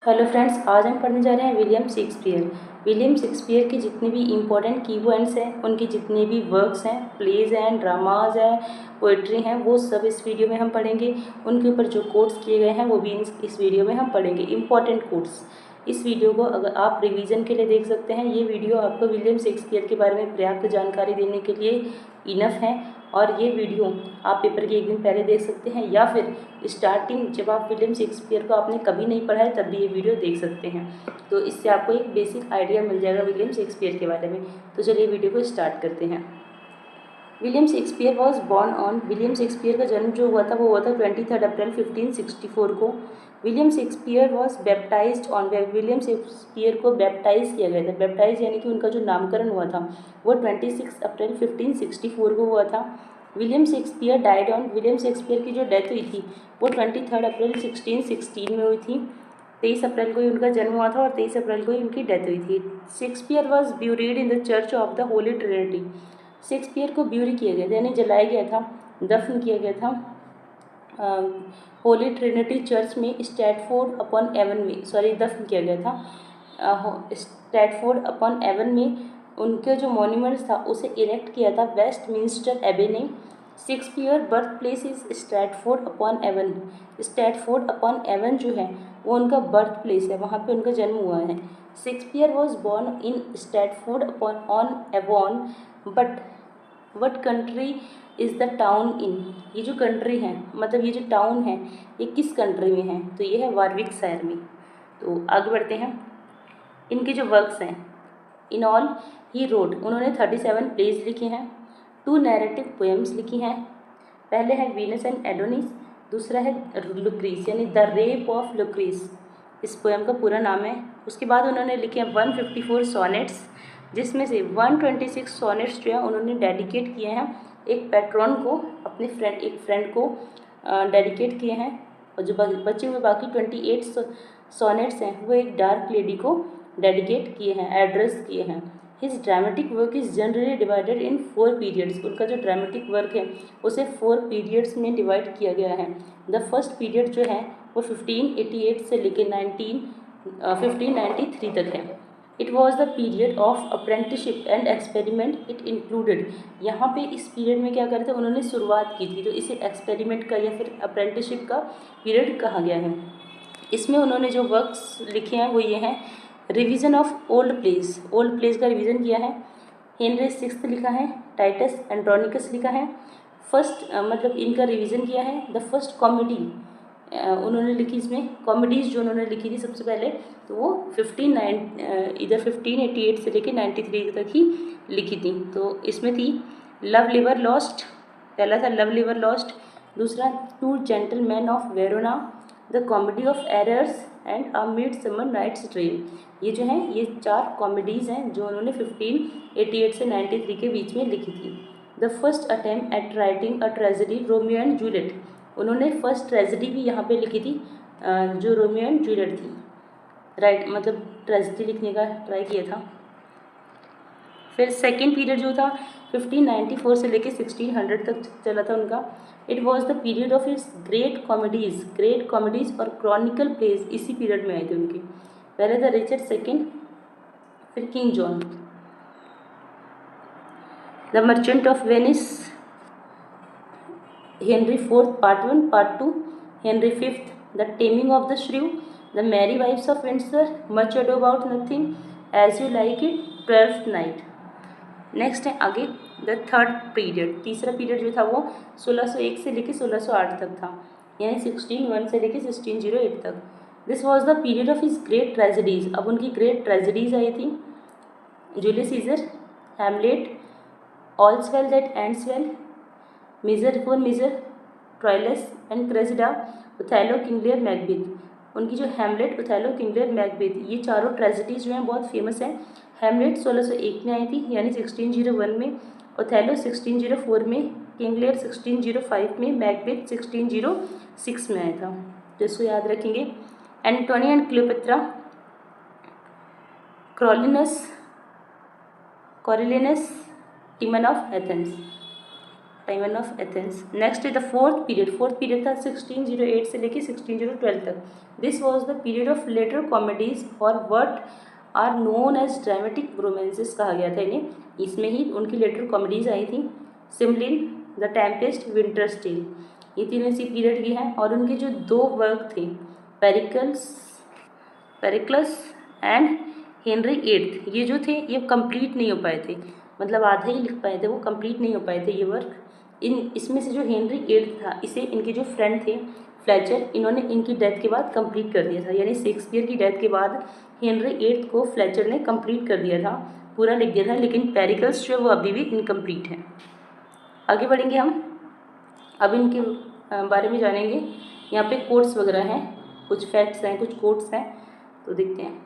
Hello friends, आज हम पढ़ने जा रहे हैं विलियम शेक्सपियर। विलियम शेक्सपियर के जितने भी इम्पोर्टेंट की पॉइंट्स हैं, उनके जितने भी वर्क्स हैं, प्लेज हैं, ड्रामाज हैं, पोइट्री हैं, वो सब इस वीडियो में हम पढ़ेंगे। उनके ऊपर जो कोट्स किए गए हैं वो भी इस वीडियो में हम पढ़ेंगे, इम्पॉर्टेंट कोट्स। इस वीडियो को अगर आप रिवीजन के लिए देख सकते हैं। ये वीडियो आपको विलियम शेक्सपियर के बारे में पर्याप्त जानकारी देने के लिए इनफ है, और ये वीडियो आप पेपर के एक दिन पहले देख सकते हैं, या फिर स्टार्टिंग जब आप विलियम शेक्सपियर को आपने कभी नहीं पढ़ा है तब भी ये वीडियो देख सकते हैं। तो इससे आपको एक बेसिक आइडिया मिल जाएगा विलियम शेक्सपियर के बारे में। तो चलिए वीडियो को स्टार्ट करते हैं। William Shakespeare was born on, William Shakespeare का जन्म जो हुआ था वो हुआ था 23 अप्रैल 1564 को। William Shakespeare was baptised on, William Shakespeare को बैप्टाइज किया गया था। बैप्टाइज यानी कि उनका जो नामकरण हुआ था वो 26 अप्रैल 1564 को हुआ था। William Shakespeare died on, William Shakespeare की जो डेथ हुई थी वो 23 अप्रैल 1616 में हुई थी। 23 अप्रैल को ही उनका जन्म हुआ था और 23 अप्रैल को ही उनकी डेथ हुई थी। Shakespeare was buried in the church of the Holi Trinity, Shakespeare को ब्यूरी किया गया था यानी जलाया गया था, दफन किया गया था होली ट्रिनिटी चर्च में स्टैटफोर्ड अपॉन एवन में, दफन किया गया था स्टैटफोर्ड अपॉन एवन में। उनके जो मॉन्यूमेंट्स था उसे इरेक्ट किया था वेस्टमिंस्टर एबे ने। Shakespeare birth place is Stratford upon Avon, Stratford upon Avon जो है वो उनका बर्थ प्लेस है, वहाँ पे उनका जन्म हुआ है। Shakespeare was born in Stafford upon on Avon, what country is the town in, ये जो कंट्री है मतलब ये जो टाउन है ये किस कंट्री में है, तो ये है वारविकशायर में। तो आगे बढ़ते हैं। इनके जो वर्क्स हैं, इन ऑल ही रोड, उन्होंने 37 प्लेज लिखे हैं, 2 नैरेटिव पोएम्स लिखी हैं। पहले है वीनस एंड एडोनिस, दूसरा है लुक्रीस यानी द रेप ऑफ लुक्रीस, इस पोएम का पूरा नाम है। उसके बाद उन्होंने लिखे हैं 154 सोनेट्स, जिसमें से 126 सोनेट्स जो है उन्होंने डेडिकेट किए हैं एक पैट्रॉन को, अपने फ्रेंड को डेडिकेट किए हैं। और जो बचे हुए बाकी 28 सोनेट्स हैं वो एक डार्क लेडी को डेडिकेट किए हैं, एड्रेस किए हैं। His dramatic work is generally divided in 4 periods, उनका जो ड्रामेटिक वर्क है उसे 4 पीरियड्स में डिवाइड किया गया है। द फर्स्ट पीरियड जो है वो 1588 से लेकर 1593 तक है। It was the period of apprenticeship and experiment it included, यहाँ पे इस पीरियड में क्या करते उन्होंने शुरुआत की थी, तो इसे एक्सपेरिमेंट का या फिर अप्रेंटिसशिप का पीरियड कहा गया है। इसमें उन्होंने जो वर्क्स लिखे हैं वो ये हैं, रिवीजन ऑफ ओल्ड प्लेस का रिवीजन किया है। हेनरी सिक्स्थ लिखा है, टाइटस एंड्रोनिकस लिखा है। फर्स्ट मतलब इनका रिवीजन किया है। द फर्स्ट कॉमेडी उन्होंने लिखी, इसमें कॉमेडीज़ जो उन्होंने लिखी थी सबसे पहले तो वो 1588 से लेकर 93 तक ही लिखी थी। तो इसमें थी लव लिवर लॉस्ट, पहला था लव लिवर लॉस्ट, दूसरा two gentleman of Verona, the comedy of errors and a midsummer night's dream. ये जो हैं ये 4 कॉमेडीज़ हैं जो उन्होंने 1588 से 93 के बीच में लिखी थी। The first attempt at writing a tragedy, Romeo and Juliet, उन्होंने फर्स्ट ट्रेजेडी भी यहाँ पे लिखी थी जो रोमियो एंड जूलियट थी, राइट मतलब ट्रेजेडी लिखने का ट्राई किया था। फिर सेकेंड पीरियड जो था 1594 से लेकर 1600 तक चला था उनका। It was the period of his great comedies और क्रॉनिकल प्लेज इसी पीरियड में आए थे उनके। पहले था रिचर्ड सेकेंड, फिर king John, the merchant of Venice, Henry fourth part 1 part 2, Henry fifth the taming of the shrew, the merry wives of Windsor, much ado about nothing, as you like it, twelfth night. Next है आगे the third period, तीसरा period जो था वो 1601 से लेकर 1608 तक था, यानी 1601 से लेकर 1608 तक। This was the period of his great tragedies, अब उनकी ग्रेट ट्रेजेडीज आई थी, Julius Caesar, Hamlet, all's well that ends well, measure for measure, Troilus and Cressida, Othello, king Lear, Macbeth. उनकी जो Hamlet, Othello, king Lear, Macbeth ये चारों tragedies जो हैं बहुत फेमस हैं। हैमलेट 1601 में आई थी यानी 1601 में, ओथेलो 1604 में, किंग लियर 1605 में, मैकबेथ 1606 में आया था, तो इसको याद रखेंगे। Antony and Cleopatra, Coriolanus, Timon of Athens, Timon of Athens. Next है द फोर्थ पीरियड था 1608 से लेके 1612 तक। This was the period of later comedies for what are known as dramatic romances कहा गया था इन्हें। इसमें ही उनकी लेटर कॉमेडीज आई थी। सिमलिन, द टेम्पेस्ट, विंटर्स टेल, ये तीनों इसी पीरियड की हैं। और उनके जो 2 वर्क थे पेरिक्लस एंड हेनरी एट्थ, ये जो थे ये कंप्लीट नहीं हो पाए थे, मतलब आधा ही लिख पाए थे, वो कंप्लीट नहीं हो पाए थे ये वर्क। इसमें से जो हेनरी एट्थ था, इसे इनके जो फ्रेंड थे फ्लेचर, इन्होंने इनकी डेथ के बाद कंप्लीट कर दिया था। यानी शेक्सपियर की डेथ के बाद हेनरी एट्थ को फ्लेचर ने कंप्लीट कर दिया था, पूरा लिख दिया था। लेकिन पेरिकल्स जो है वो अभी भी इनकम्प्लीट है। आगे बढ़ेंगे हम, अब इनके बारे में जानेंगे। यहाँ पे कोट्स वगैरह हैं, कुछ फैक्ट्स हैं, कुछ कोट्स हैं, तो देखते हैं।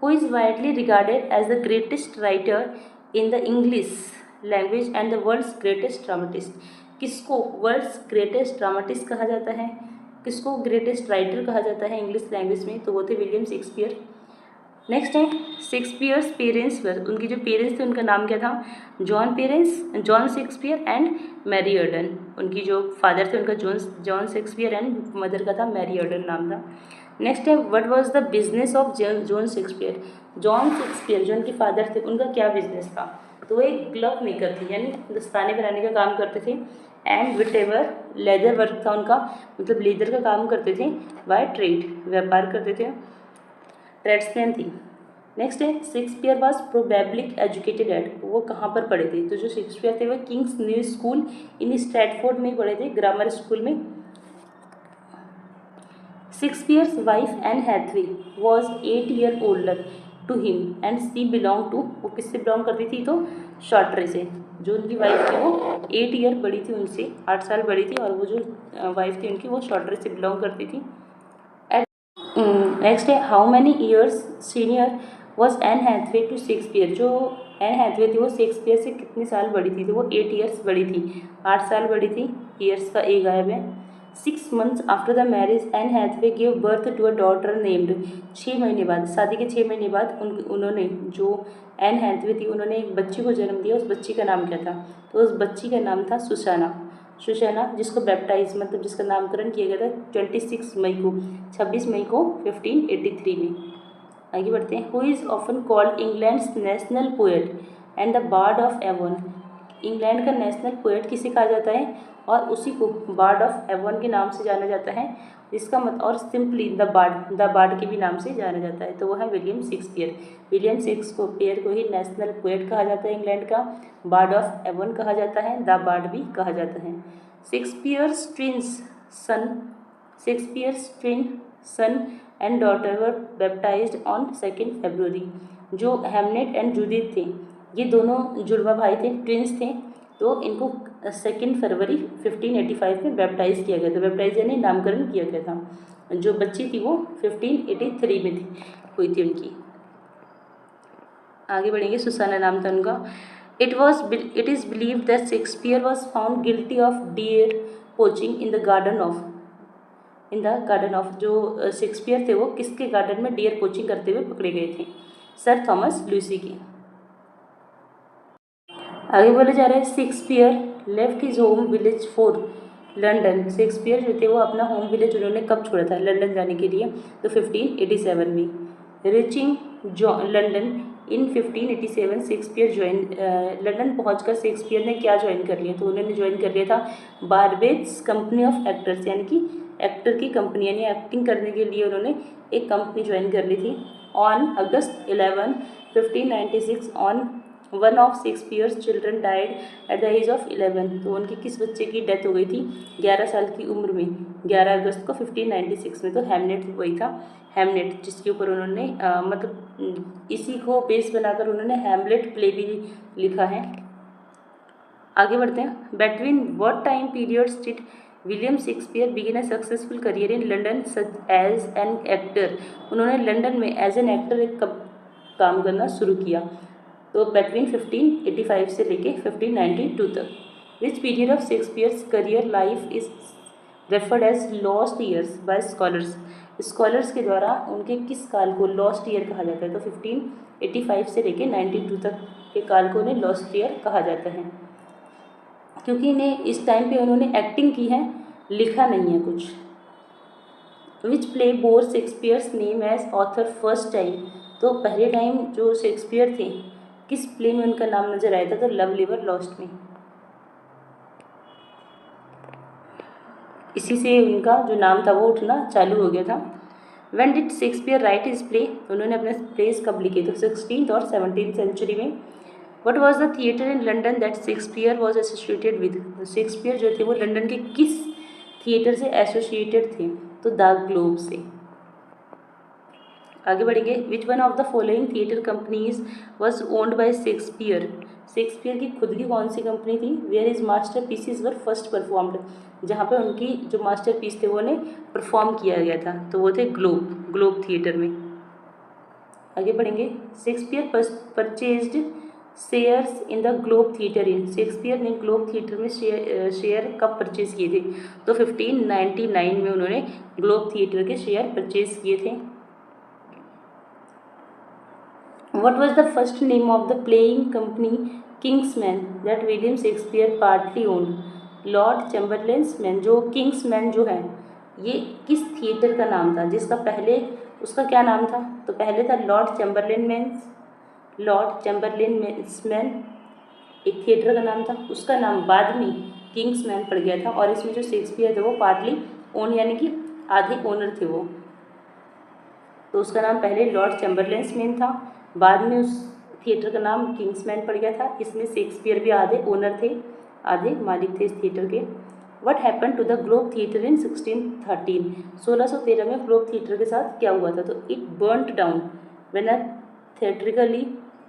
Who is widely regarded as the greatest writer in the English language and the world's greatest dramatist. किसको वर्ल्ड्स ग्रेटेस्ट ड्रामेटिस्ट कहा जाता है, किसको ग्रेटेस्ट राइटर कहा जाता है इंग्लिश लैंग्वेज में, तो वो थे विलियम शेक्सपियर। नेक्स्ट है शेक्सपियर्स पेरेंट्स, उनके जो पेरेंट्स थे उनका नाम क्या था, John Shakespeare and Mary Arden. उनकी जो फादर थे उनका जॉन शेक्सपियर एंड मदर का था मैरी अर्डन नाम था। नेक्स्ट है what was the business of John Shakespeare. John Shakespeare जो उनके फादर थे उनका क्या बिजनेस था, तो वो एक ग्लव मेकर थे, यानी दस्ताने बनाने का काम करते थे। एंड विटेवर लेदर वर्क था उनका, मतलब लेदर का काम करते थे। बाय ट्रेड, व्यापार करते थे, ट्रेड्समैन थी। नेक्स्ट है Shakespeare was probably educated eight, वो कहाँ पर पढ़े थे, तो जो शेक्सपियर थे वो King's New School in Stratford में पढ़े थे, ग्रामर स्कूल में। Shakespeare's wife Anne Hathaway was 8 year older to him and she belong to, वो किससे बिलोंग करती थी, तो शॉर्टरे से। जो उनकी वाइफ थी वो 8 ईयर बड़ी थी उनसे, 8 साल बड़ी थी, और वो जो वाइफ थी उनकी वो शॉर्टरे से बिलोंग करती थी। नेक्स्ट है how many years senior was Anne Hathaway to Shakespeare. जो एन हैथवे थी वो शेक्सपियर से कितने साल बड़ी थी, तो वो 8 ईयर्स बड़ी थी, 8 साल बड़ी थी। ईयर्स का ए गायब है। 6 months after the marriage Anne Hathaway give birth to a daughter named. 6 महीने बाद, शादी के 6 महीने बाद उन्होंने, जो एन हैथवे थी, उन्होंने एक बच्ची को जन्म दिया। उस बच्ची का नाम क्या था, तो उस बच्ची का नाम था सुसाना, जिसको बैप्टाइज, मतलब जिसका नामकरण किया गया था 26 मई को 1583 में। आगे बढ़ते हैं। Who is often called England's national poet and the bard of Avon. England का नेशनल पोएट किसे कहा जाता है, और उसी को बार्ड ऑफ एवन के नाम से जाना जाता है, जिसका मत, और सिंपली द बार्ड के भी नाम से जाना जाता है, तो वो है विलियम शेक्सपियर। विलियम शेक्सपियर को ही नेशनल पोएट कहा जाता है इंग्लैंड का, बार्ड ऑफ एवन कहा जाता है, द बार्ड भी कहा जाता है। Shakespeare's twin son and daughter were baptized on 2 February. जो हेमलेट एंड जूडिथ थे, ये दोनों जुड़वा भाई थे, ट्विंस थे, तो इनको 2 फरवरी 1585 में बैप्टाइज किया गया था। बैप्टाइज यानी नामकरण किया गया था। जो बच्ची थी वो 1583 में हुई थी उनकी। आगे बढ़ेंगे। सुसाना नाम था उनका। It is believed that Shakespeare was found guilty of dear poaching in the garden of, जो शेक्सपियर थे वो किसके गार्डन में डियर पोचिंग करते हुए पकड़े गए थे, सर थॉमस लूसी की। आगे बोले जा रहे हैं Shakespeare left his home village for London. Shakespeare जो थे वो अपना होम विलेज उन्होंने कब छोड़ा था, लंदन जाने के लिए, तो 1587 में। रीचिंग लंदन इन 1587 शेक्सपियर लंदन पहुंचकर शेक्सपियर ने क्या ज्वाइन कर लिया, तो उन्होंने ज्वाइन कर लिया था बारबेज कंपनी ऑफ एक्टर्स, यानी कि एक्टर की कंपनी, यानी एक्टिंग करने के लिए उन्होंने एक कंपनी ज्वाइन कर ली थी। On August 11, 1596 on one of Shakespeare's children died at the age of 11। तो उनकी किस बच्चे की डेथ हो गई थी, 11 साल की उम्र में, 11 अगस्त को 1596 में। तो हैमलेट वही था, हैमलेट, जिसके ऊपर उन्होंने मतलब इसी को बेस बनाकर उन्होंने हैमलेट प्ले भी लिखा है। आगे बढ़ते हैं। Between what time periods did William Shakespeare begin a successful career in London as an actor. उन्होंने लंदन में एज एन एक्टर कब काम करना शुरू किया, तो बिटवीन 1585 से लेके 1592 तक। Which period of Shakespeare's career life is referred as lost years by scholars के द्वारा उनके किस काल को लॉस्ट ईयर कहा जाता है, तो 1585 से लेके 92 तक के काल को उन्हें लॉस्ट ईयर कहा जाता है। क्योंकि इन्हें इस टाइम पे उन्होंने एक्टिंग की है, लिखा नहीं है कुछ। Which play bore Shakespeare's name as author first time, तो पहले टाइम जो शेक्सपियर थे किस प्ले में उनका नाम नजर आया था, तो लव लिवर लॉस्ट में। इसी से उनका जो नाम था वो उठना चालू हो गया था। When did Shakespeare right his play, उन्होंने अपने प्लेस कब लिखे थे, 16th और 17th सेंचुरी में। What was the theatre in London that Shakespeare was associated with, Shakespeare जो थे वो लंदन के किस थिएटर से एसोसिएटेड थे, तो द ग्लोब से। आगे बढ़ेंगे। Which one of the following theatre companies was owned by Shakespeare, Shakespeare की खुद की कौन सी कंपनी थी। Where is masterpieces were first performed, जहाँ पे उनकी जो मास्टर पीस थे वो उन्हें परफॉर्म किया गया था, तो वो थे ग्लोब थिएटर में। आगे बढ़ेंगे। Shakespeare purchased shares in the Globe theatre in, Shakespeare ने ग्लोब थिएटर में शेयर कब परचेज किए थे, तो 1599 में उन्होंने ग्लोब थिएटर के शेयर परचेज किए थे। What was the first name of the playing company Kingsman that William Shakespeare partly owned? Lord Chamberlain's man, जो किंग्समैन जो है ये किस थिएटर का नाम था, जिसका पहले उसका क्या नाम था, तो पहले था लॉर्ड चैम्बरलेन मैन एक थिएटर का नाम था, उसका नाम बाद में किंग्समैन पड़ गया था। और इसमें जो शेक्सपियर थे वो पार्टली ओन यानी कि आधे ओनर थे वो, तो उसका नाम पहले लॉर्ड चैम्बरलेन्स मैन था, बाद में उस थिएटर का नाम किंग्समैन पड़ गया था। इसमें शेक्सपियर भी आधे ओनर थे, आधे मालिक थे इस थिएटर के। What happen to the Globe theatre in 1613, 1613 में ग्लोब थिएटर के साथ क्या हुआ था, तो it burnt down when a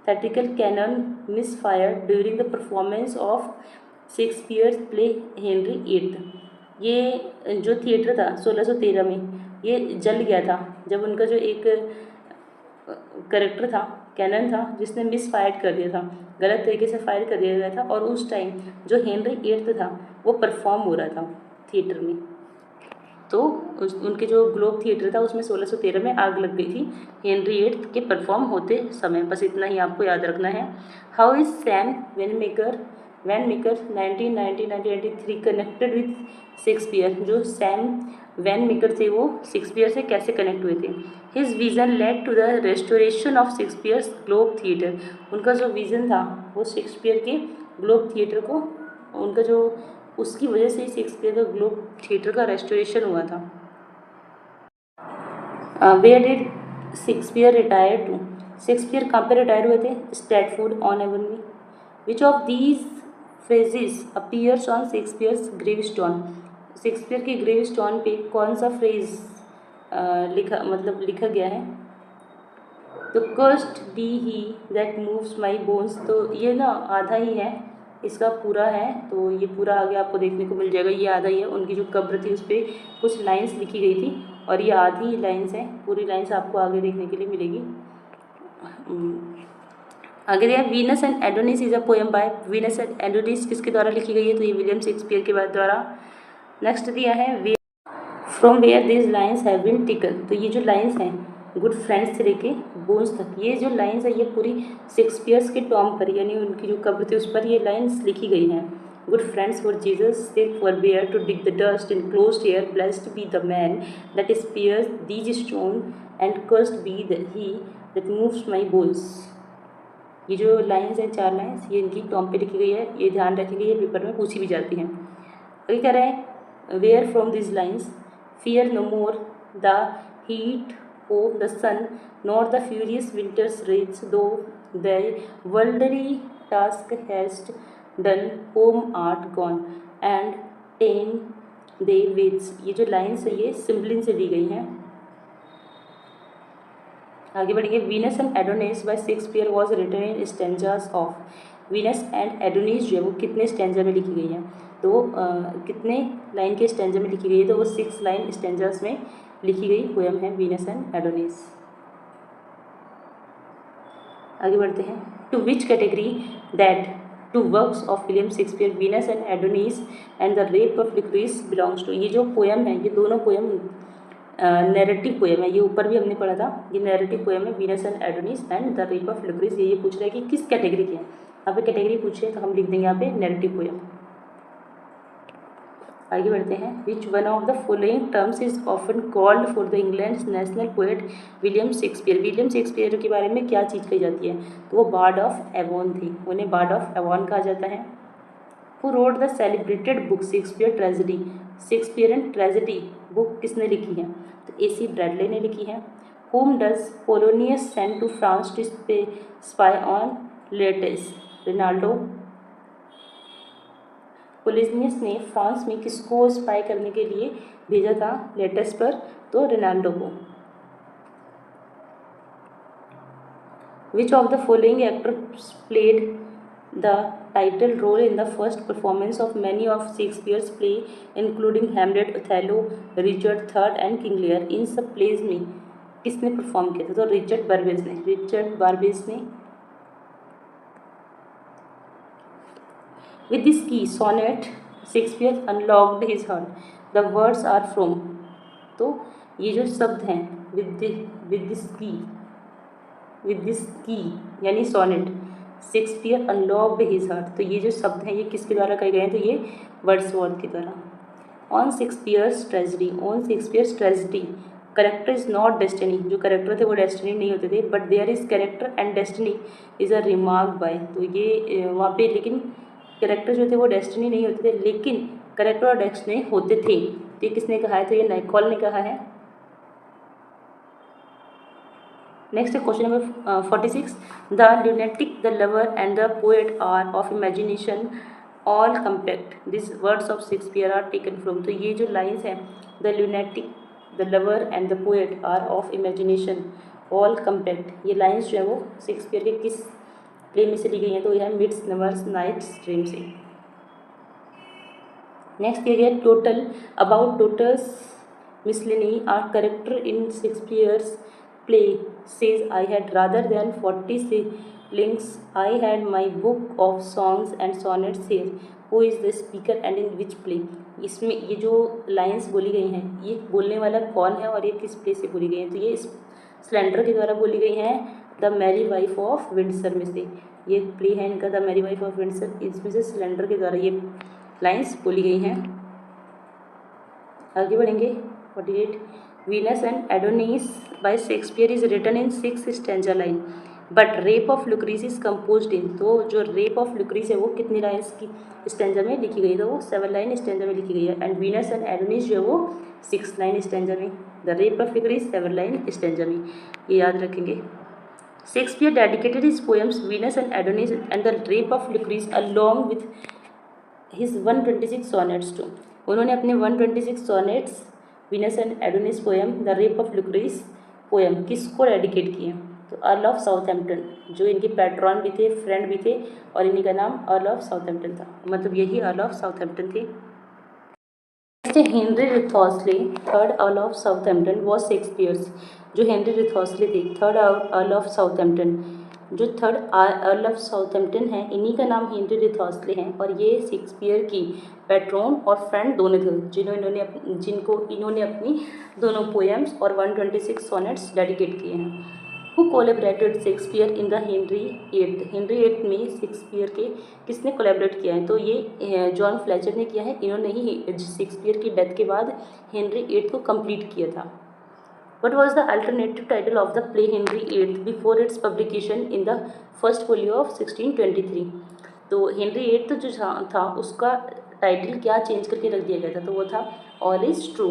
theatrical cannon misfired during the performance of Shakespeare's play Henry eighth. ये जो थिएटर था 1613 में ये जल गया था जब उनका जो एक करेक्टर था, कैनन था, जिसने मिस फायर कर दिया था, गलत तरीके से फायर कर दिया गया था, और उस टाइम जो हेनरी एट्थ था वो परफॉर्म हो रहा था थिएटर में, तो उनके जो ग्लोब थिएटर था उसमें 1613 में आग लग गई थी हेनरी एट्थ के परफॉर्म होते समय। बस इतना ही आपको याद रखना है। How is Sam Wanamaker 1993 connected with Shakespeare, जो सैम वैनमेकर थे वो शेक्सपियर से कैसे कनेक्ट हुए थे। His vision led to the restoration of Shakespeare's Globe theatre, उनका जो विज़न था वो शेक्सपियर के ग्लोब थिएटर को, उनका जो उसकी वजह से शेक्सपियर का ग्लोब थिएटर का रेस्टोरेशन हुआ था। Where did Shakespeare retire to, Shakespeare कहाँ पे रिटायर हुए थे, स्ट्रैटफोर्ड ऑन एवन में। Which of these phrases appears on Shakespeare's grave stone, Shakespeare के ग्रेव स्टोन पे कौन सा फ्रेज लिखा गया है, तो cursed be he that moves my bones, तो ये ना आधा ही है, इसका पूरा है, तो ये पूरा आगे आपको देखने को मिल जाएगा, ये आधा ही है। उनकी जो कब्र थी उस पर कुछ लाइंस लिखी गई थी और ये आधी लाइंस हैं, पूरी लाइंस आपको आगे देखने के लिए मिलेगी। आगे दिया Venus and Adonis is a poem bye, Venus and Adonis किसके द्वारा लिखी गई है, तो ये विलियम शेक्सपियर के द्वारा। नेक्स्ट दिया है from where this lines have been taken, तो ये जो लाइन्स हैं गुड फ्रेंड्स से लेके बोन्स तक, ये जो लाइन्स है ये पूरी शेक्सपियर्स के टॉम पर यानी उनकी जो कब्र थी उस पर ये लाइन्स लिखी गई हैं। Good friends for Jesus they forbear to dig the dust in closed air, blessed be the man that spares these stone and cursed be the he that moves my bones. ये जो lines हैं 4 lines ये इनकी Tom पे लिखी गई है, ये ध्यान रखिएगा, ये पेपर में पूछी भी जाती हैं। अभी कह रहे हैं where from this lines fear no more the heat of the sun nor the furious winter's rage, though thy worldly task hast done, home art gone and ta'en they waits। ये जो लाइन्स है ये Cymbeline से दी गई हैं। आगे बढ़ेंगे। Venus and Adonis by Shakespeare was written in stanzas of, Venus and Adonis जो है वो कितने स्टेंजा में लिखी गई हैं, तो कितने लाइन के स्टेंजा में लिखी गई है, तो वो 6 लाइन स्टेंजास में लिखी गई पोएम है वीनस एंड एडोनिस। आगे बढ़ते हैं। To which category that to works of William Shakespeare Venus and Adonis and the rape of Lucrece belongs to, ये जो पोएम है ये दोनों पोएम नैरेटिव पोएम है, ये ऊपर भी हमने पढ़ा था, ये नैरेटिव पोएम है Venus and Adonis and the rape of Lucrece. ये पूछ रहा है कि किस कैटेगरी के हैं, यहाँ पे कैटेगरी पूछे तो हम लिख देंगे यहाँ पे नैरेटिव पोएम। आगे बढ़ते हैं। विच one of the following terms is often called for the England national poet William Shakespeare. William Shakespeare के बारे में क्या चीज़ कही जाती है? तो वो बार्ड ऑफ एवॉन थे, उन्हें बार्ड ऑफ एवॉन कहा जाता है। Who wrote the celebrated book Shakespeare tragedy. Shakespeare and tragedy book किसने लिखी है? तो AC ब्रैडले ने लिखी है। Whom does Polonius send to France to spy on Laertes? Ronaldo। Polonius ने फ्रांस में किसको स्पाई करने के लिए भेजा था लेटेस पर? तो रोनाल्डो को। Which of the following actors played the title role in the first performance of many of Shakespeare's play including Hamlet, Othello, Richard III and king Lear. इन सब प्लेज में किसने परफॉर्म किया था? तो रिचर्ड बारबेज ने। With this key sonnet Shakespeare unlocked his heart. The words are from। तो ये जो शब्द हैं with this key यानी sonnet Shakespeare unlocked his heart. तो ये जो शब्द हैं ये किसके द्वारा कहे गए हैं? तो ये वर्ड्सवर्थ के द्वारा। On Shakespeare's tragedy character is not destiny. जो करेक्टर थे वो डेस्टिनी नहीं होते थे, but there is character and destiny is a remark by. तो ये वहाँ पे लेकिन करेक्टर जो थे वो डेस्टिनी नहीं होते थे, लेकिन करेक्टर और डेस्टिनी होते थे। तो ये किसने कहा है? तो ये नाइकॉल ने कहा है। नेक्स्ट है question number 46। The lunatic, the lover and the poet are of imagination all compact. This words of Shakespeare are taken from. तो ये जो लाइन्स हैं the lunatic, the lover and the poet are of imagination all compact, ये lines जो है वो Shakespeare के किस प्ले में से ली गई हैं? तो यह है मिडसमर नाइट्स ड्रीम से। नेक्स्ट दिया गया total about totals miscellany are character in Shakespeare's play says I had rather than 40 shillings I had my book of songs and sonnets here who is the speaker and in which play. इसमें ये जो lines बोली गई हैं ये बोलने वाला कौन है और ये किस प्ले से बोली गई हैं? तो ये स्लेंडर के द्वारा बोली गई हैं the merry wife of Windsor में से। ये प्ले है इनका the merry wife of Windsor, इसमें से स्लेंडर के द्वारा ये लाइन्स बोली गई हैं। आगे बढ़ेंगे 48। Venus and Adonis by Shakespeare is written in 6 stanza line but rape of Lucrece is composed in. तो जो रेप ऑफ लुक्रीस है वो कितनी लाइन्स की स्टैंजा में लिखी गई? तो वो 7 लाइन स्टैंजा में लिखी गई है। एंड वीनस एंड एडोनिस जो है वो 6 लाइन स्टैंजा में, the rape of Lucrece 7 line stanza में, ये याद रखेंगे। Shakespeare dedicated his poems Venus and Adonis and the Rape of Lucrece along with his 126 sonnets to। उन्होंने अपने 126 sonnets Venus and Adonis poem The Rape of Lucrece poem किसको dedicate किए? तो earl of Southampton, जो इनके patron भी थे, friend भी थे, और इन्हीं का नाम अर्ल ऑफ साउथहैम्पटन था, मतलब यही अर्ल ऑफ साउथहैम्पटन थे। Henry Wriothesley third earl of Southampton was Shakespeare's. जो हेनरी रिथॉस्ले थे थर्ड अर्ल ऑफ साउथहैम्पटन, जो थर्ड अर्ल ऑफ साउथहैम्पटन है इन्हीं का नाम हेनरी रिथॉस्ले हैं, और ये शेक्सपियर की पैट्रॉन और फ्रेंड दोनों थे जिनको इन्होंने अपनी दोनों पोएम्स और 126 सोनेट्स डेडिकेट किए हैं। Who collaborated Shakespeare in the Henry eight में शेक्सपियर के किसने कोलेबरेट किया है? तो ये जॉन फ्लेचर ने किया है। इन्होंने ही शेक्सपियर की डेथ के बाद हेनरी 8 को कंप्लीट किया था। What was the alternative title of the play Henry VIII before its publication in the first folio of 1623? तो हेनरी 8 तो जो था उसका टाइटल क्या चेंज करके रख दिया गया था? तो वो था ऑल इज ट्रू,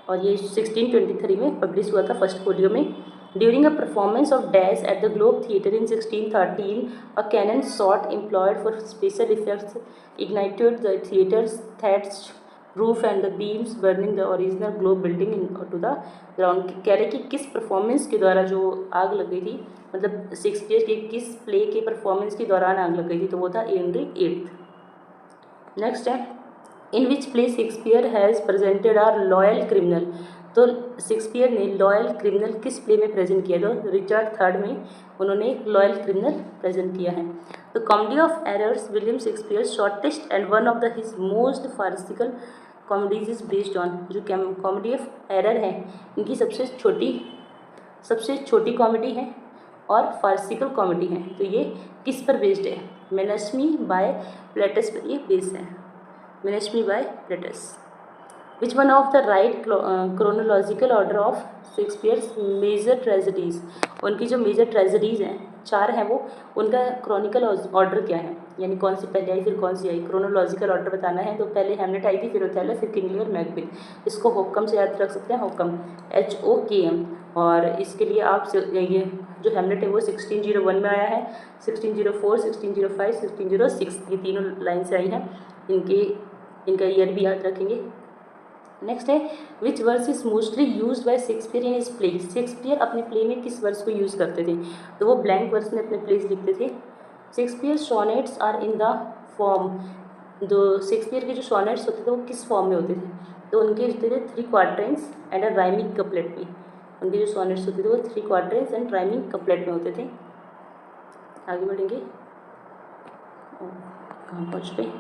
और ये 1623 में पब्लिश हुआ था फर्स्ट फोलियो में। During a performance of dash at the Globe theatre in 1613 a cannon shot employed for special effects ignited the theatre's thatched roof and the beams burning the original Globe building into the ground. कह रहे कि किस performance के द्वारा जो आग लग गई थी, मतलब शेक्सपियर के किस प्ले के परफॉर्मेंस के दौरान आग लग गई थी? तो वो था हेनरी 8। नेक्स्ट है in which play Shakespeare has presented are loyal criminal. तो शेक्सपियर ने लॉयल क्रिमिनल किस प्ले में प्रेजेंट किया? तो रिचर्ड III में उन्होंने लॉयल क्रिमिनल प्रेजेंट किया है। तो comedy of errors William Shakespeare shortest and one of the his most farcical comedies is based on. जो कॉमेडी ऑफ एरर है इनकी सबसे छोटी कॉमेडी है और फार्सिकल कॉमेडी है। तो ये किस पर बेस्ड है? मेनस्मी बाय प्लेटस पर ये बेस्ड है। Menagerie by Brutus. Which one of the right chronological order of Shakespeare's major tragedies, उनकी जो मेजर ट्रेजेडीज़ हैं 4 हैं वो, उनका क्रॉनिकल ऑर्डर क्या है, यानी कौन सी पहले आई फिर कौन सी आई, क्रोनोलॉजिकल ऑर्डर बताना है। तो पहले हैमलेट आई थी, फिर ओथेलो, फिर किंग लियर, मैकबेथ। इसको होकम से याद रख सकते हैं, होकम HOKM। और इसके लिए आप ये जो हैमलेट है वो 1601 में आया है, 1604, 1605, 1606 ये तीनों लाइन से आई हैं। इनका ईयर भी याद रखेंगे। नेक्स्ट है which verse is mostly use by Shakespeare in his play. Shakespeare अपने प्ले में किस वर्स को यूज़ करते थे, तो वो ब्लैंक वर्स में अपने प्लेस लिखते थे। Shakespeare sonnets are in the form, जो शेक्सपियर के जो सोनेट्स होते थे वो किस फॉर्म में होते थे, तो उनके होते थे 3 quatrains and a rhyming couplet में। उनके जो सोनेट्स होते थे वो 3 क्वार्टरेंस एंड राइमिंग कपलेट में होते थे। आगे बढ़ेंगे, कहाँ पहुँच गए।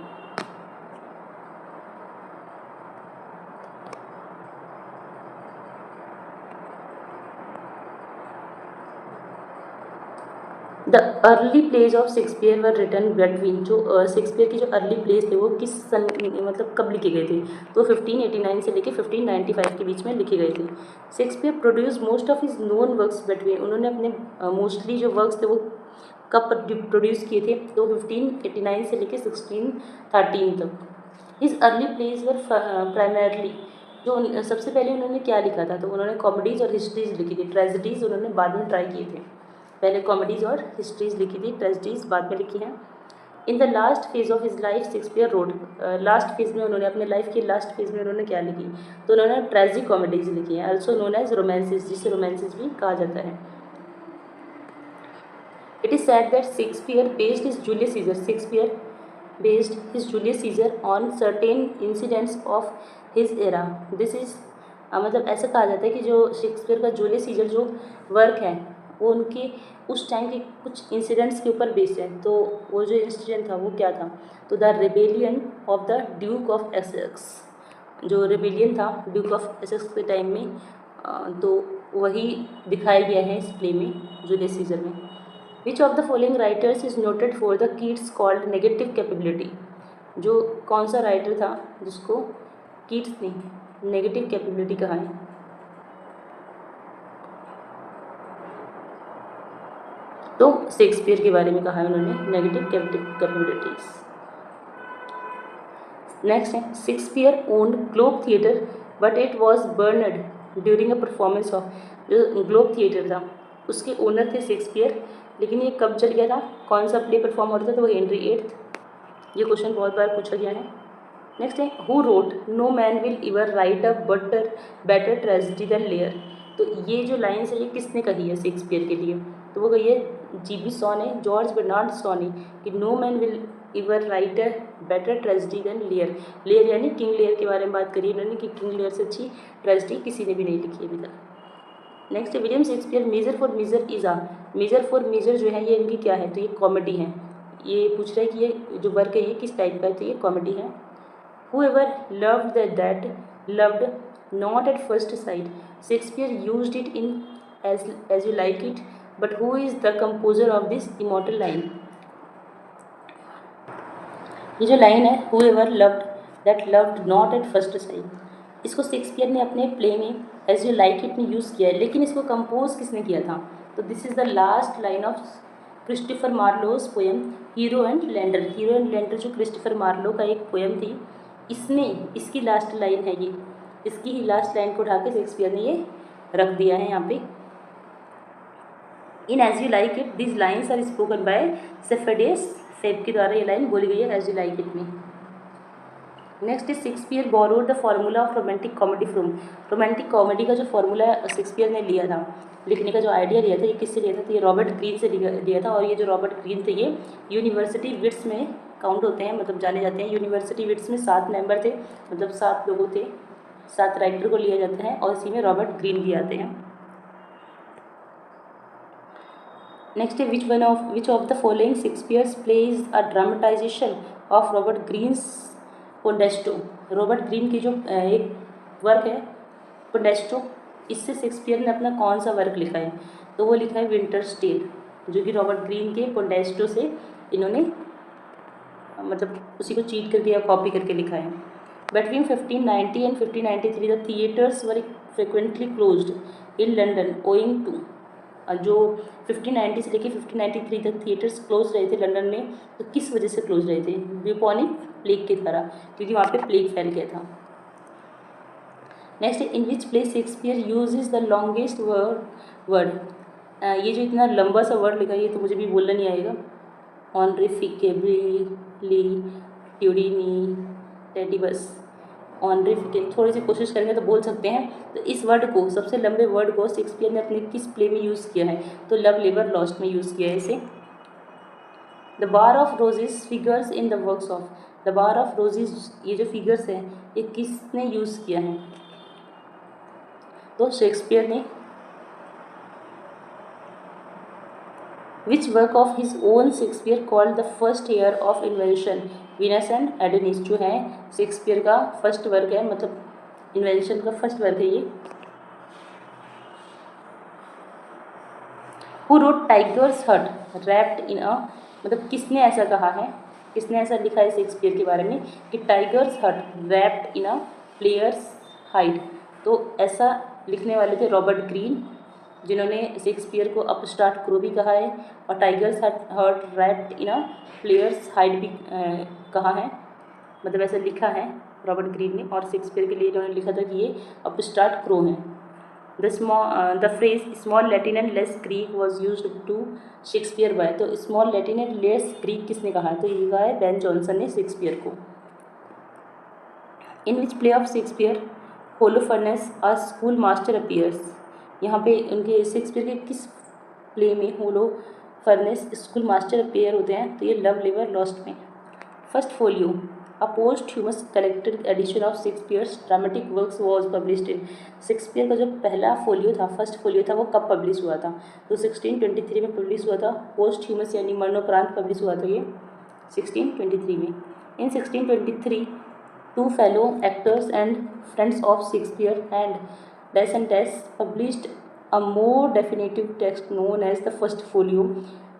The early plays of Shakespeare were written between, जो शेक्सपियर की जो अर्ली प्लेज थे वो किस सन मतलब कब लिखे गए थे, तो 1589 से लेके 1595 के बीच में लिखे गए थे। Shakespeare produce most of his known works between, उन्होंने अपने मोस्टली जो वर्क्स थे वो कब प्रोड्यूस किए थे, तो 1589 से लेके 1613 तक। हिज अर्ली प्लेज वर प्राइमरली, जो सबसे पहले उन्होंने क्या लिखा था, तो उन्होंने कॉमेडीज़ और हिस्ट्रीज लिखी थी। ट्रेजेडीज़ उन्होंने बाद में ट्राई किए थे, पहले कॉमेडीज़ और हिस्ट्रीज लिखी थी, ट्रेजेडीज़ बाद में लिखी हैं। In the last phase of his life Shakespeare road, last phase में उन्होंने अपने लाइफ के लास्ट फेज में उन्होंने क्या लिखी, तो उन्होंने ट्रेजिक कॉमेडीज़ लिखी हैं, ऑल्सो नोन एज रोमांसेस, जिसे रोमांसेस भी कहा जाता है। It is said that Shakespeare based his Julius Caesar, Shakespeare based his Julius Caesar on certain incidents of his era. This is मतलब ऐसा कहा जाता है कि जो शेक्सपियर का जूलियस सीजर जो वर्क है वो उनके उस टाइम के कुछ इंसिडेंट्स के ऊपर बेस्ड है। तो वो जो इंसिडेंट था वो क्या था, तो the rebellion of the Duke of Essex, जो रेबेलियन था ड्यूक ऑफ एसेक्स के टाइम में, तो वही दिखाया गया है इस प्ले में, जूलियस सीजर में। Which of the following writers is noted for the Keats called negative capability, जो कौन सा राइटर था जिसको कीट्स ने नेगेटिव कैपेबिलिटी कहा है, तो शेक्सपियर के बारे में कहा है उन्होंने नेगेटिव कैपेबिलिटीज। नेक्स्ट है Shakespeare owned globe theatre but it was burned during a performance of, जो ग्लोब थिएटर था उसके ओनर थे शेक्सपियर, लेकिन ये कब चल गया था, कौन सा प्ले परफॉर्म हो रहा था, तो वो हेनरी 8th। ये क्वेश्चन बहुत बार पूछा गया है। नेक्स्ट है who wrote no man will ever write a better tragedy than Lear, तो ये जो लाइन्स है ये किसने कही है शेक्सपियर के लिए, तो वो कही है GB शॉ ने, जॉर्ज बर्नार्ड शॉ ने, कि no man will ever write a better tragedy than Lear. Lear यानी किंग लेयर के बारे में बात करी इन्होंने कि किंग लेयर से अच्छी ट्रेजेडी किसी ने भी नहीं लिखी अभी तक। नेक्स्ट है William Shakespeare Measure for Measure is ah, Measure for Measure जो है ये इनकी क्या है, तो ये कॉमेडी है। ये पूछ रहा है कि ये जो वर्क है ये किस टाइप का है, तो ये कॉमेडी है। Whoever loved that loved not at first sight, Shakespeare used it in as you like it, but who is the composer of this immortal line? ये जो लाइन है whoever loved that loved not at first sight, इसको Shakespeare ने अपने play में as you like it में use किया है, लेकिन इसको कंपोज किसने किया था, तो this is the last line of Christopher Marlowe's poem hero and lander. Hero and lander जो क्रिस्टोफर मार्लो का एक पोएम थी, इसने इसकी लास्ट लाइन है ये, इसकी ही लास्ट लाइन को उठा के शेक्सपियर ने ये रख दिया है यहाँ पे। In as you like it this lines are spoken by Sefedius Phebe के द्वारा ये लाइन बोली गई है एज यू लाइक इट में। Next is Shakespeare borrowed the formula of romantic comedy from, romantic comedy का जो फार्मूला शेक्सपियर ने लिया था, लिखने का जो आइडिया लिया था, ये किससे लिया था, तो ये रॉबर्ट ग्रीन से लिया था। और ये जो रॉबर्ट ग्रीन थे ये यूनिवर्सिटी विट्स में काउंट होते हैं, मतलब जाने जाते हैं। यूनिवर्सिटी विट्स में 7 मेंबर थे, मतलब 7 लोगों थे, 7 राइटर को लिया जाता है और इसी में रॉबर्ट ग्रीन भी आते हैं। नेक्स्ट है which of the following Shakespeare's plays a dramatization of Robert Greene's Pandosto. Robert Greene की जो एक वर्क है पोंडेस्टो, इससे शेक्सपियर ने अपना कौन सा वर्क लिखा है, तो वो लिखा है विंटर्स टेल, जो कि रॉबर्ट ग्रीन के पोंडेस्टो से इन्होंने मतलब उसी को चीट करके या कॉपी करके लिखा है। Between 1590 and 1593 the theatres were frequently closed in London owing to, जो 1590 से लेकर 1593 तक थिएटर्स क्लोज रहे थे लंदन में, तो किस वजह से क्लोज रहे थे? ब्यूपॉनिक प्लेग के द्वारा, क्योंकि वहाँ पे प्लेग फैल गया था। Next, in which play Shakespeare uses the longest word. ये जो इतना लंबा सा वर्ड लिखा है ये तो मुझे भी बोलना नहीं आएगा। ऑनरिफिकेबली ट्यूडिनी टेडिबस, ऑनरिफिके, थोड़ी सी कोशिश करेंगे तो बोल सकते हैं। तो इस वर्ड को, सबसे लंबे वर्ड को शेक्सपियर ने अपने किस प्ले में यूज़ किया है? तो लव लेबर लॉस्ट में यूज़ किया है इसे। The bar of roses figures in the works of, the bar of roses, ये जो फिगर्स है ये किसने यूज़ किया है? तो शेक्सपियर ने। Which work of his own Shakespeare called the first heir of invention Venus and Adonis, जो है शेक्सपियर का फर्स्ट वर्क है, मतलब इन्वेंशन का फर्स्ट वर्क है ये। हु रोट टाइगर्स हट रैप्ड इन अ, मतलब किसने ऐसा कहा है, किसने ऐसा लिखा है शेक्सपियर के बारे में कि टाइगर्स हट wrapped in a players hide? तो ऐसा लिखने वाले थे रॉबर्ट ग्रीन, जिन्होंने शेक्सपियर को अपस्टार्ट क्रो भी कहा है और टाइगर्स हट wrapped in a players hide भी कहा है, मतलब ऐसा लिखा है रॉबर्ट ग्रीन ने। और शेक्सपियर के लिए इन्होंने लिखा था कि ये अपस्टार्ट क्रो हैं। The phrase small Latin and less Greek was use to Shakespeare by, तो small Latin and less Greek किसने कहा है? तो ये कहा है बेन जॉनसन ने शेक्सपियर को। In which play of Shakespeare Holofernes a school master appears, यहाँ पे उनके शेक्सपियर के किस प्ले में होलोफर्नेस स्कूल मास्टर अपीयर होते हैं? तो ये लव लेबर लॉस्ट में। First folio a posthumous collected edition of Shakespeare's dramatic works was published in, Shakespeare का जो पहला फोलियो था, फर्स्ट फोलियो था, वो कब पब्लिश हुआ था? तो 1623 में पब्लिश हुआ था। पोस्टह्यूमस यानी मरणोपरांत पब्लिश हुआ था ये 1623 में। इन 1623 two fellow actors and friends of Shakespeare and Dash and Dash published a more definitive text known as the first folio।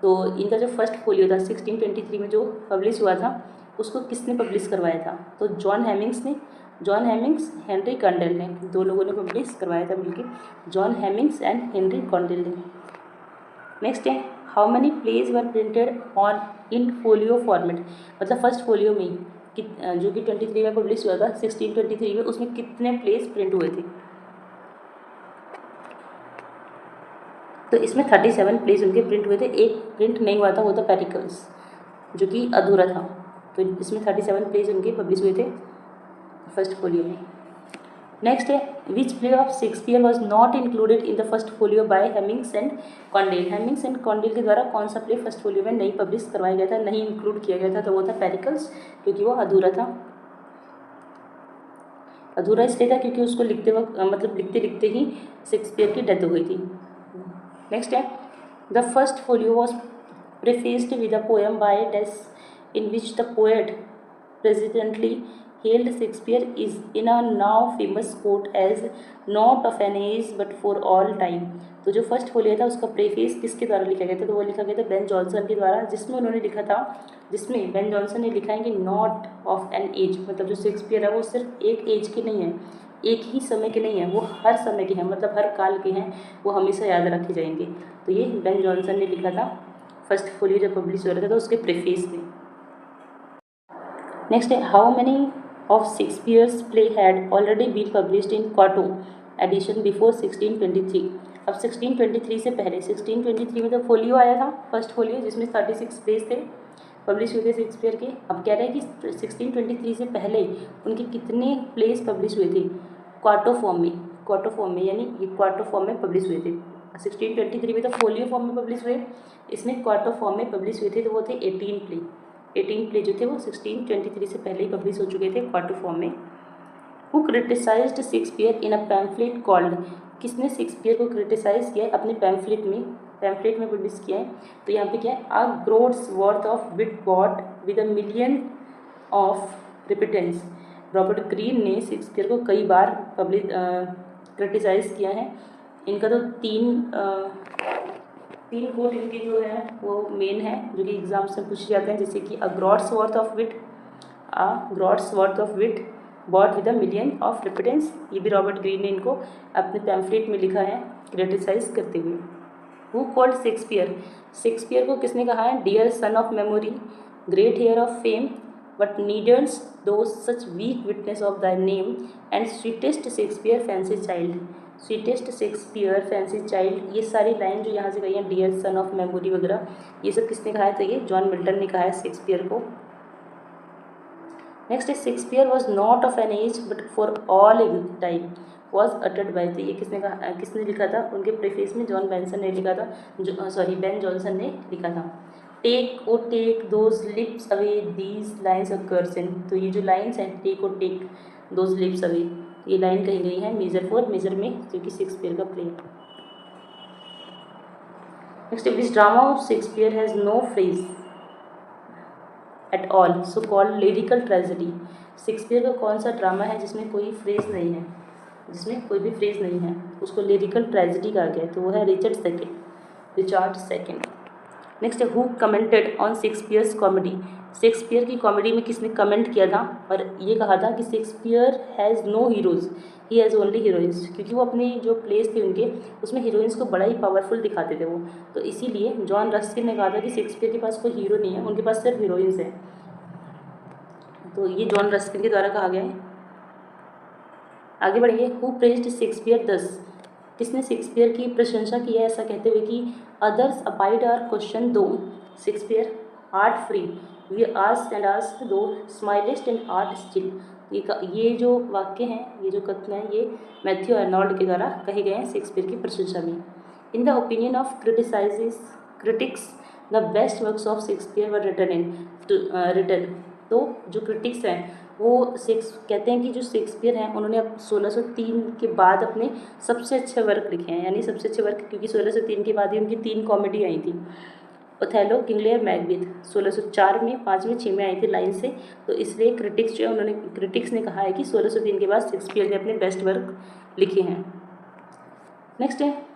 तो इनका जो फर्स्ट फोलियो था 1623 में जो पब्लिश हुआ था, उसको किसने पब्लिश करवाया था? तो जॉन हेमिंग्स ने, जॉन हेमिंग्स, हेनरी कॉन्डेल ने, दो लोगों ने पब्लिश करवाया था मिलकर, John Heminges and Henry Condell ने। नेक्स्ट है, how many plays were printed on in folio format, मतलब फर्स्ट फोलियो में जो कि 23 में पब्लिश हुआ था 1623 में, उसमें कितने प्लेस प्रिंट हुए थे? तो इसमें 37 प्लेस उनके प्रिंट हुए थे। एक प्रिंट नहीं हुआ था, वो था पेरिकल्स, जो कि अधूरा था। तो इसमें 37 प्लेस उनके पब्लिश हुए थे फर्स्ट फोलियो में। नेक्स्ट है, which play of Shakespeare was not included in the first folio by Heminges and Condell, Heminges and Condell के द्वारा कौन सा प्ले फर्स्ट फोलियो में नहीं पब्लिश करवाया गया था, नहीं इंक्लूड किया गया था? तो वो था पेरिकल्स, क्योंकि वो अधूरा था। अधूरा इसलिए था क्योंकि उसको लिखते वक्त, मतलब लिखते लिखते ही शेक्सपियर की डेथ हो गई थी। नेक्स्ट है, the first folio was prefaced with a poem by Des in which the poet presciently hailed Shakespeare is in a now famous quote as not of an age but for all time। तो जो first folio था उसका preface किसके द्वारा लिखा गया था? तो वो लिखा गया था बेन जॉनसन के द्वारा, जिसमें उन्होंने लिखा था, जिसमें बेन जॉनसन ने लिखा है कि नॉट ऑफ एन एज, मतलब जो शेक्सपियर है वो सिर्फ एक एज के नहीं है, एक ही समय के नहीं है, वो हर समय के हैं, मतलब हर काल के हैं, वो हमेशा याद रखे जाएंगे। तो ये बेन जॉनसन ने लिखा था फर्स्ट फोलियो जब पब्लिश हो रहा था तो उसके प्रेफेस में। नेक्स्ट है, how many of Shakespeare's play had already been published in quarto edition before 1623। अब 1623 से पहले, 1623 में तो फोलियो आया था फर्स्ट फोलियो, जिसमें 36 प्लेस थे पब्लिश हुए थे शेक्सपियर के। अब कह रहे हैं कि 1623 से पहले उनके कितने प्लेस पब्लिश हुए थे? क्वार्टो फॉर्म में, क्वार्टो फॉर्म में, यानी ये क्वार्टो फॉर्म में पब्लिश हुए थे। 1623 में तो फोलियो फॉर्म में पब्लिश हुए, इसमें क्वार्टो फॉर्म में पब्लिश हुए थे, तो वो थे 18 प्ले जो थे वो 1623 से पहले ही पब्लिश हो चुके थे क्वार्टो फॉर्म में। Who criticised Shakespeare in a pamphlet called, किसने शेक्सपियर को क्रिटिसाइज किया है अपने पैम्फलेट में पब्लिश किया है? तो यहाँ पे क्या है, a groats worth of wit bought with a million of repentance. Robert Greene ने शेक्सपियर को कई बार क्रिटिसाइज किया है। इनका तो 3 3 कोट इनके जो है वो मेन है जो कि एग्जाम से पूछे जाते हैं, जैसे कि a groats worth of wit bought with a million of repentance. ये भी रॉबर्ट ग्रीन ने इनको अपने पैम्फलेट में लिखा है क्रिटिसाइज करते हुए। हु कॉल्ड शेक्सपियर को किसने कहा है dear son of memory, great heir of fame, but needers thou such weak witness of thy name and sweetest Shakespeare fancy child. Sweetest Shakespeare fancy child, ये सारी लाइन जो यहाँ से गई हैं, डियर सन ऑफ मेमोरी वगैरह, ये सब किसने कहा है? तो ये जॉन मिल्टन ने कहा है शेक्सपियर को। Next is Shakespeare was not of an age but for all time was uttered by, तो ये किसने लिखा था? उनके प्रेफेस में जॉन बेंसन ने लिखा था, बेन जॉनसन ने लिखा था। Take o take those lips away these lines of Curson, तो ये जो लाइन्स हैं take o take those lips away, ये लाइन कही गई है मेजर में, जो कि शेक्सपियर का play. Next, which drama of Shakespeare has no phrase at all so called lyrical tragedy. Shakespeare का कौन सा ड्रामा है जिसमें कोई फ्रेज नहीं है, उसको लिरिकल ट्रेजेडी कहा गया है? तो वो है रिचर्ड सेकेंड। नेक्स्ट है who commented on Shakespeare's comedy. Shakespeare की कॉमेडी में किसने कमेंट किया था और ये कहा था कि Shakespeare has no heroes, he has only heroines, क्योंकि वो अपने जो प्लेस थे उनके उसमें हीरोइंस को बड़ा ही पावरफुल दिखाते थे वो, तो इसीलिए जॉन रस्किन ने कहा था कि शेक्सपियर के पास कोई हीरो नहीं है, उनके पास सिर्फ हीरोइंस है। तो ये जॉन रस्किन के द्वारा कहा गया है। आगे बढ़िए, हु प्रेज्ड शेक्सपियर दस, किसने शेक्सपियर की प्रशंसा की है ऐसा कहते हुए कि others abide our question thou Shakespeare art free, we ask and ask thou smilest and art still. ये जो वाक्य हैं, ये जो कथन है, ये मैथ्यू आर्नोल्ड के द्वारा कहे गए हैं शेक्सपियर की प्रशंसा में। In the opinion of critics the best works of Shakespeare were written. तो जो क्रिटिक्स हैं वो कहते हैं कि जो शेक्सपियर हैं उन्होंने अब 1603 के बाद अपने सबसे अच्छे वर्क लिखे हैं, यानी सबसे अच्छे वर्क, क्योंकि 1603 के बाद ही उनकी 3 कॉमेडी आई थी, ओथेलो, किंग लियर, मैकबेथ। 1604 में, 5 में, 6 में आई थी लाइन से, तो इसलिए क्रिटिक्स ने कहा है कि 1603 के बाद शेक्सपियर ने अपने बेस्ट वर्क लिखे हैं। नेक्स्ट है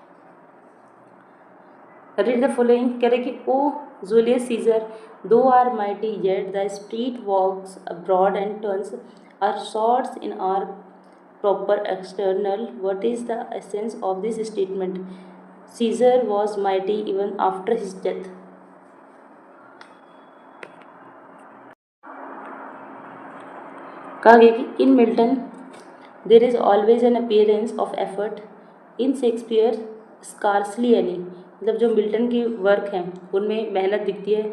रीड द फॉलोइंग, कह रहे कि O Julius Caesar thou art mighty yet the street walks abroad and turns our swords in our proper external, what is the essence of this statement? Caesar was mighty even after his death. कहा गया कि in Milton there is always an appearance of effort, in Shakespeare scarcely any, मतलब जो Milton के work हैं उनमें मेहनत दिखती है,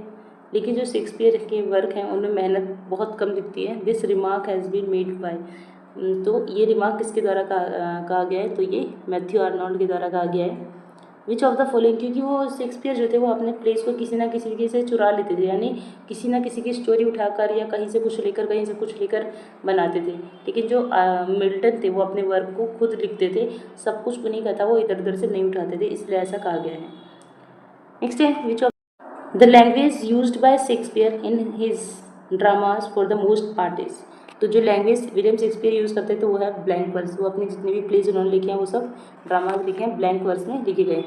लेकिन जो शेक्सपियर के वर्क हैं उनमें मेहनत बहुत कम दिखती है। This remark has been made by, तो ये रिमार्क किसके द्वारा कहा गया है? तो ये मैथ्यू आर्नोल्ड के द्वारा कहा गया है। विच ऑफ द फॉलोइंग, क्योंकि वो शेक्सपियर जो थे वो अपने प्लेस को किसी ना किसी से चुरा लेते थे, यानी किसी ना किसी की स्टोरी उठाकर या कहीं से कुछ लेकर बनाते थे, लेकिन जो मिल्टन थे वो अपने वर्क को खुद लिखते थे, सब कुछ उन्हीं का था, वो इधर उधर से नहीं उठाते थे, इसलिए ऐसा कहा गया है। नेक्स्ट है which of the language used by Shakespeare in his dramas for the most part is, तो जो लैंग्वेज विलियम शेक्सपियर यूज़ करते थे वो है ब्लैंक वर्स, वो अपने जितने भी प्लेज उन्होंने लिखे हैं वो सब ड्रामाज लिखे हैं ब्लैंक वर्स में लिखे गए।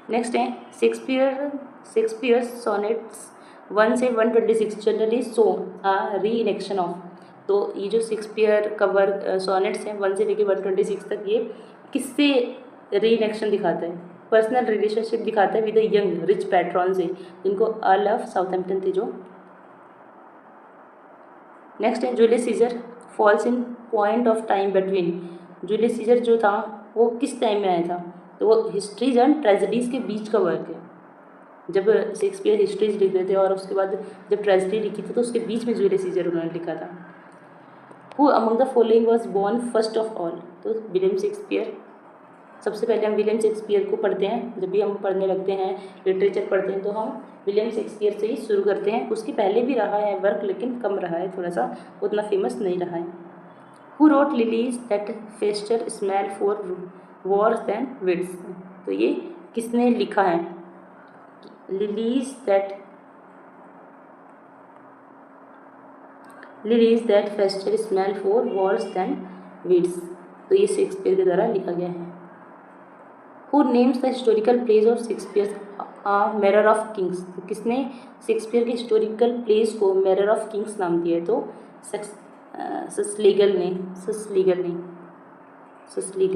नेक्स्ट है शेक्सपियर सोनेट्स 1 से 126 जनरली सो आ री इनेक्शन ऑफ, तो ये जो शेक्सपियर का वर्क सोनेट्स हैं 1 से लेकर 126 तक, ये किससे री इनेक्शन दिखाता है? पर्सनल रिलेशनशिप दिखाता है with the young rich patron से, जिनको अर्ल ऑफ साउथहैम्पटन थे जो। नेक्स्ट है Julius Caesar falls in point of time between, Julius Caesar जो था वो किस टाइम में आया था? तो वो हिस्ट्रीज एंड ट्रेजेडीज़ के बीच का वर्क है, जब शेक्सपियर हिस्ट्रीज लिख रहे थे और उसके बाद जब ट्रेजेडी लिखी थी तो उसके बीच में जूलियस सीजर उन्होंने लिखा था। Who among the following was born first of all, तो विलियम शेक्सपियर। सबसे पहले हम विलियम शेक्सपियर को पढ़ते हैं, जब भी हम पढ़ने लगते हैं लिटरेचर पढ़ते हैं तो हम विलियम शेक्सपियर से ही शुरू करते हैं। उसके पहले भी रहा है वर्क, लेकिन कम रहा है, थोड़ा सा उतना फेमस नहीं रहा है। Who wrote lilies that fester smell far worse than weeds, तो ये किसने लिखा है? Lilies that fester smell far worse than weeds, तो ये शेक्सपियर के द्वारा लिखा गया है। Who names the historical plays of Shakespeare mirror of Kings. तो किसने शेक्सपियर के हिस्टोरिकल प्लेस को मिरर ऑफ किंग्स नाम दिया है? तो सस्लीगल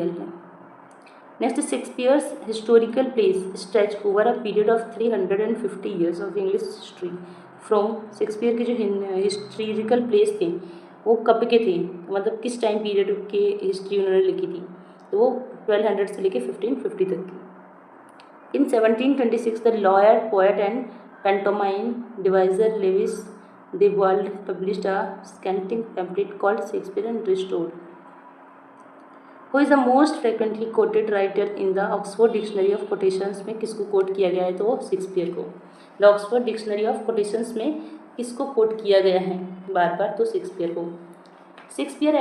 ने। Next, Shakespeare's historical place stretch over a period of 350 years of English history from. Shakespeare के जो हिस्टोरिकल प्लेस थे वो कब के थे, मतलब किस टाइम पीरियड के हिस्ट्री उन्होंने लिखी थी? तो वो 1200 से लेके 1550 तक की। In 1726 the lawyer, poet and pantomime deviser Lewis de Waal published a scathing pamphlet called Shakespeare Restored. Who is the most frequently quoted writer in the Oxford Dictionary of Quotations? में किसको कोट किया गया है? तो वो Shakespeare को। The Oxford dictionary of quotations में किसको कोट किया गया है बार बार? तो शेक्सपियर को। शेक्सपियर